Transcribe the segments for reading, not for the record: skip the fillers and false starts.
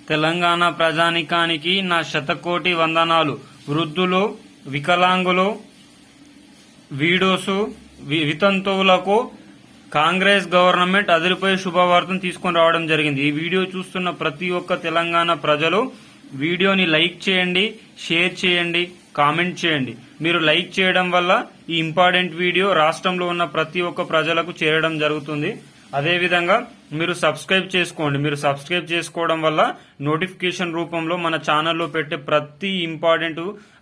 తెలంగాణ ప్రజానికానికి నా శతకోటి వందనాలు. వృద్ధులు, వికలాంగులు, వీడోసు, వితంతువులకు కాంగ్రెస్ గవర్నమెంట్ అదిరిపోయే శుభవార్తను తీసుకొని రావడం జరిగింది. ఈ వీడియో చూస్తున్న ప్రతి ఒక్క తెలంగాణ ప్రజలు వీడియోని లైక్ చేయండి, షేర్ చేయండి, కామెంట్ చేయండి. మీరు లైక్ చేయడం వల్ల ఈ ఇంపార్టెంట్ వీడియో రాష్ట్రంలో ఉన్న ప్రతి ఒక్క ప్రజలకు చేరడం జరుగుతుంది. అదేవిధంగా మీరు సబ్స్క్రైబ్ చేసుకోండి. మీరు సబ్స్క్రైబ్ చేసుకోవడం వల్ల నోటిఫికేషన్ రూపంలో మన ఛానల్లో పెట్టే ప్రతి ఇంపార్టెంట్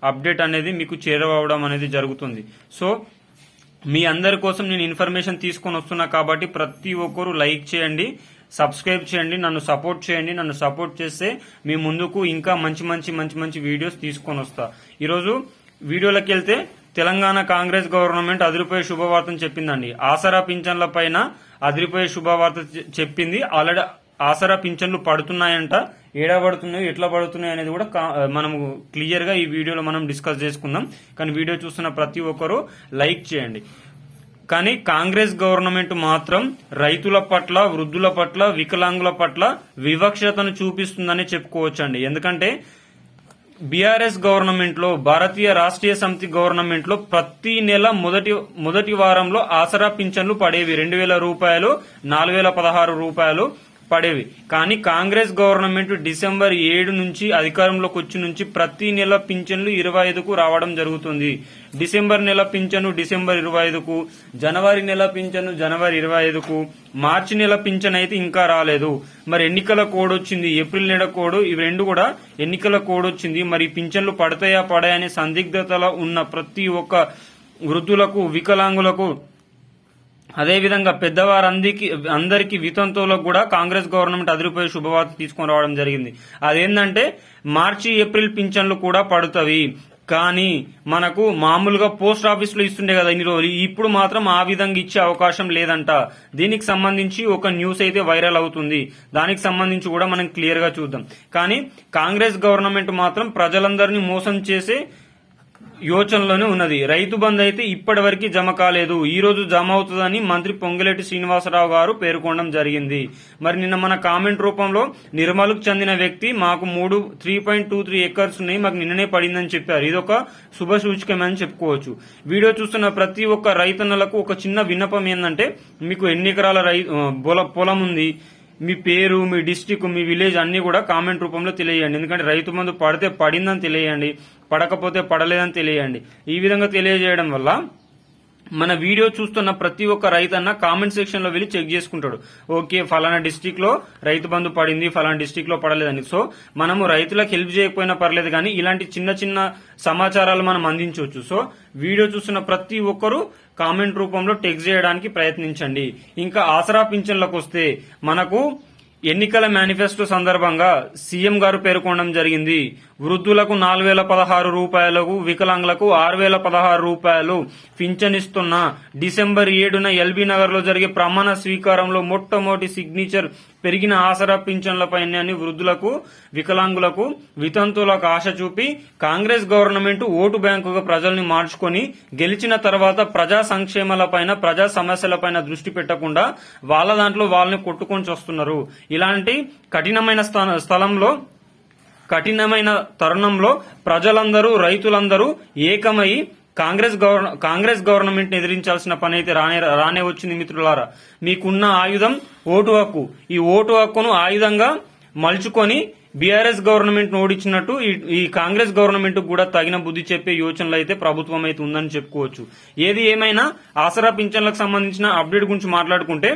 అప్డేట్ అనేది మీకు చేరవడం అనేది జరుగుతుంది. సో మీ అందరి కోసం నేను ఇన్ఫర్మేషన్ తీసుకొని వస్తున్నా కాబట్టి ప్రతి ఒక్కరు లైక్ చేయండి, సబ్స్క్రైబ్ చేయండి, నన్ను సపోర్ట్ చేయండి. నన్ను సపోర్ట్ చేస్తే మీ ముందుకు ఇంకా మంచి మంచి మంచి మంచి వీడియోస్ తీసుకొని వస్తా. ఈరోజు వీడియోలోకి వెళ్తే తెలంగాణ కాంగ్రెస్ గవర్నమెంట్ అదిరిపోయే శుభవార్తను చెప్పిందండి. ఆసరా పింఛన్ల పైన అదిరిపోయే శుభవార్త చెప్పింది. ఆల్రెడీ ఆసరా పింఛన్లు పడుతున్నాయంట. ఏడా పడుతున్నాయి, ఎట్లా పడుతున్నాయి అనేది కూడా మనము క్లియర్ గా ఈ వీడియోలో మనం డిస్కస్ చేసుకుందాం. కానీ వీడియో చూస్తున్న ప్రతి ఒక్కరు లైక్ చేయండి. కానీ కాంగ్రెస్ గవర్నమెంట్ మాత్రం రైతుల పట్ల, వృద్ధుల పట్ల, వికలాంగుల పట్ల వివక్షతను చూపిస్తుందని చెప్పుకోవచ్చండి. ఎందుకంటే బీఆర్ఎస్ గవర్నమెంట్ లో, భారతీయ రాష్ట్రీయ సమితి గవర్నమెంట్ లో ప్రతి నెల మొదటి వారంలో ఆసరా పింఛన్లు పడేవి. 2000 రూపాయలు, 4016 రూపాయలు పడేవి. కానీ కాంగ్రెస్ గవర్నమెంట్ డిసెంబర్ 7 నుంచి అధికారంలోకి వచ్చి నుంచి ప్రతి నెల పింఛన్లు 25కు రావడం జరుగుతుంది. డిసెంబర్ నెల పింఛను డిసెంబర్ 25కు, జనవరి నెల పింఛను జనవరి 25కు, మార్చి నెల పింఛన్ అయితే ఇంకా రాలేదు. మరి ఎన్నికల కోడ్ వచ్చింది, ఏప్రిల్ నెల కోడ్, ఇవి రెండు కూడా ఎన్నికల కోడ్ వచ్చింది. మరి పింఛన్లు పడతాయా పడాయనే సందిగ్ధతలో ఉన్న ప్రతి ఒక్క వృద్ధులకు, వికలాంగులకు, అదేవిధంగా అందరికీ వితంతువులకు కూడా కాంగ్రెస్ గవర్నమెంట్ అదిరిపోయే శుభవార్త తీసుకొని రావడం జరిగింది. అదేంటంటే మార్చి, ఏప్రిల్ పింఛన్లు కూడా పడుతవి. కానీ మనకు మామూలుగా పోస్ట్ ఆఫీస్ లో ఇస్తుండే కదా ఇన్ని రోజులు, ఇప్పుడు మాత్రం ఆ విధంగా ఇచ్చే అవకాశం లేదంట. దీనికి సంబంధించి ఒక న్యూస్ అయితే వైరల్ అవుతుంది. దానికి సంబంధించి కూడా మనం క్లియర్ గా చూద్దాం. కానీ కాంగ్రెస్ గవర్నమెంట్ మాత్రం ప్రజలందరినీ మోసం చేసే యోచనలోనే ఉన్నది. రైతు బంధు అయితే ఇప్పటి వరకు జమ కాలేదు. ఈ రోజు జమ అవుతుందని మంత్రి పొంగులేటి శ్రీనివాసరావు గారు పేర్కొనడం జరిగింది. మరి నిన్న మన కామెంట్ రూపంలో నిర్మల్కు చెందిన వ్యక్తి మాకు 3.23 ఎకర్స్ ఉన్నాయి, మాకు నిన్ననే పడిందని చెప్పారు. ఇదొక శుభ సూచకమని చెప్పుకోవచ్చు. వీడియో చూస్తున్న ప్రతి ఒక్క రైతన్నలకు ఒక చిన్న విన్నపం ఏంటంటే, మీకు ఎన్ని ఎకరాల పొలం ఉంది, మీ పేరు, మీ డిస్టిక్, మీ విలేజ్ అన్ని కూడా కామెంట్ రూపంలో తెలియజేయండి. ఎందుకంటే రైతు బంధు పడితే పడిందని తెలియజేయండి, పడకపోతే పడలేదని తెలియజేయండి. ఈ విధంగా తెలియజేయడం వల్ల మన వీడియో చూస్తున్న ప్రతి ఒక్క రైతన్న కామెంట్ సెక్షన్ లో వెళ్ళి చెక్ చేసుకుంటాడు. ఓకే, ఫలానా డిస్టిక్ లో రైతు బంధు పడింది, ఫలానా డిస్టిక్ లో పడలేదని. సో మనము రైతులకు హెల్ప్ చేయకపోయినా పర్లేదు, కానీ ఇలాంటి చిన్న చిన్న సమాచారాలు మనం అందించవచ్చు. సో వీడియో చూస్తున్న ప్రతి ఒక్కరూ కామెంట్ రూపంలో టెక్స్ట్ చేయడానికి ప్రయత్నించండి. ఇంకా ఆసరా పింఛన్లకు వస్తే మనకు ఎన్నికల మేనిఫెస్టో సందర్భంగా సీఎం గారు పేర్కొనడం జరిగింది. వృద్ధులకు 4016 రూపాయలకు, వికలాంగులకు 6016 రూపాయలు పింఛన్ ఇస్తున్న డిసెంబర్ 7న ఎల్బీ నగర్ లో జరిగే ప్రమాణ స్వీకారంలో మొట్టమొదటి సిగ్నేచర్ పెరిగిన ఆసరా పింఛన్లపైన వృద్ధులకు, వికలాంగులకు, వితంతువులకు ఆశ చూపి కాంగ్రెస్ గవర్నమెంట్ ఓటు బ్యాంకుగా ప్రజల్ని మార్చుకొని గెలిచిన తర్వాత ప్రజా సంక్షేమాలపైన, ప్రజా సమస్యలపైన దృష్టి పెట్టకుండా వాళ్ళ దాంట్లో వాళ్ళని కొట్టుకొని వస్తున్నారు. ఇలాంటి కఠినమైన తరుణంలో ప్రజలందరూ, రైతులందరూ ఏకమై కాంగ్రెస్ గవర్నమెంట్ ని ఎదిరించాల్సిన పని అయితే రానే వచ్చింది. మిత్రులారా, మీకున్న ఆయుధం ఓటు హక్కు. ఈ ఓటు హక్కును ఆయుధంగా మలుచుకొని బీఆర్ఎస్ గవర్నమెంట్ ఓడించినట్టు ఈ కాంగ్రెస్ గవర్నమెంట్ కూడా తగిన బుద్ధి చెప్పే యోచనలు అయితే ప్రభుత్వం అయితే ఉందని చెప్పుకోవచ్చు. ఏది ఏమైనా ఆసరా పింఛన్లకు సంబంధించిన అప్డేట్ గురించి మాట్లాడుకుంటే,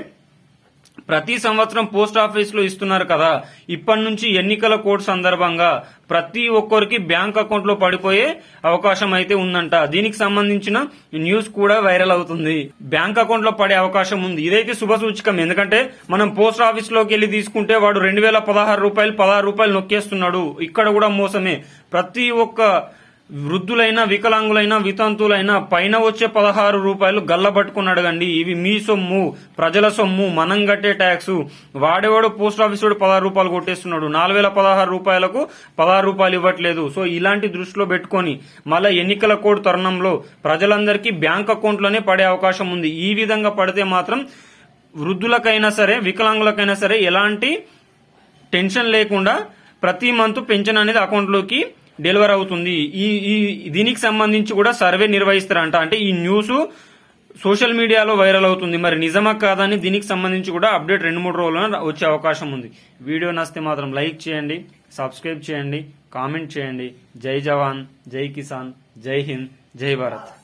ప్రతి సంవత్సరం పోస్ట్ ఆఫీస్ లో ఇస్తున్నారు కదా, ఇప్పటి నుంచి ఎన్నికల కోడ్ సందర్భంగా ప్రతి ఒక్కరికి బ్యాంక్ అకౌంట్ లో పడిపోయే అవకాశం అయితే ఉందంట. దీనికి సంబంధించిన న్యూస్ కూడా వైరల్ అవుతుంది. బ్యాంక్ అకౌంట్ లో పడే అవకాశం ఉంది. ఇదైతే శుభ సూచకం. ఎందుకంటే మనం పోస్ట్ ఆఫీస్ లోకి వెళ్లి తీసుకుంటే వాడు 2016 రూపాయలు, 16 రూపాయలు నొక్కేస్తున్నాడు. ఇక్కడ కూడా మోసమే. ప్రతి ఒక్క వృద్ధులైనా, వికలాంగులైనా, వితంతువులైనా పైన వచ్చే 16 రూపాయలు గల్లబట్టుకుని అడగండి. ఇవి మీ సొమ్ము, ప్రజల సొమ్ము, మనం కట్టే ట్యాక్స్. వాడేవాడు పోస్ట్ ఆఫీస్ వాడు 16 రూపాయలు కొట్టేస్తున్నాడు. 4016 రూపాయలకు 16 రూపాయలు ఇవ్వట్లేదు. సో ఇలాంటి దృష్టిలో పెట్టుకొని మళ్ళా ఎన్నికల కోడ్ తరుణంలో ప్రజలందరికీ బ్యాంక్ అకౌంట్ లోనే పడే అవకాశం ఉంది. ఈ విధంగా పడితే మాత్రం వృద్ధులకైనా సరే, వికలాంగులకైనా సరే ఎలాంటి టెన్షన్ లేకుండా ప్రతి మంత్ పెన్షన్ అనేది అకౌంట్ లోకి డెలివర్ అవుతుంది. ఈ దీనికి సంబంధించి కూడా సర్వే నిర్వహిస్తారంట. అంటే ఈ న్యూస్ సోషల్ మీడియాలో వైరల్ అవుతుంది. మరి నిజమా కాదని దీనికి సంబంధించి కూడా అప్డేట్ 2-3 రోజుల్లో వచ్చే అవకాశం ఉంది. వీడియో నచ్చితే మాత్రం లైక్ చేయండి, సబ్స్క్రైబ్ చేయండి, కామెంట్ చేయండి. జై జవాన్, జై కిసాన్, జై హింద్, జై భారత్.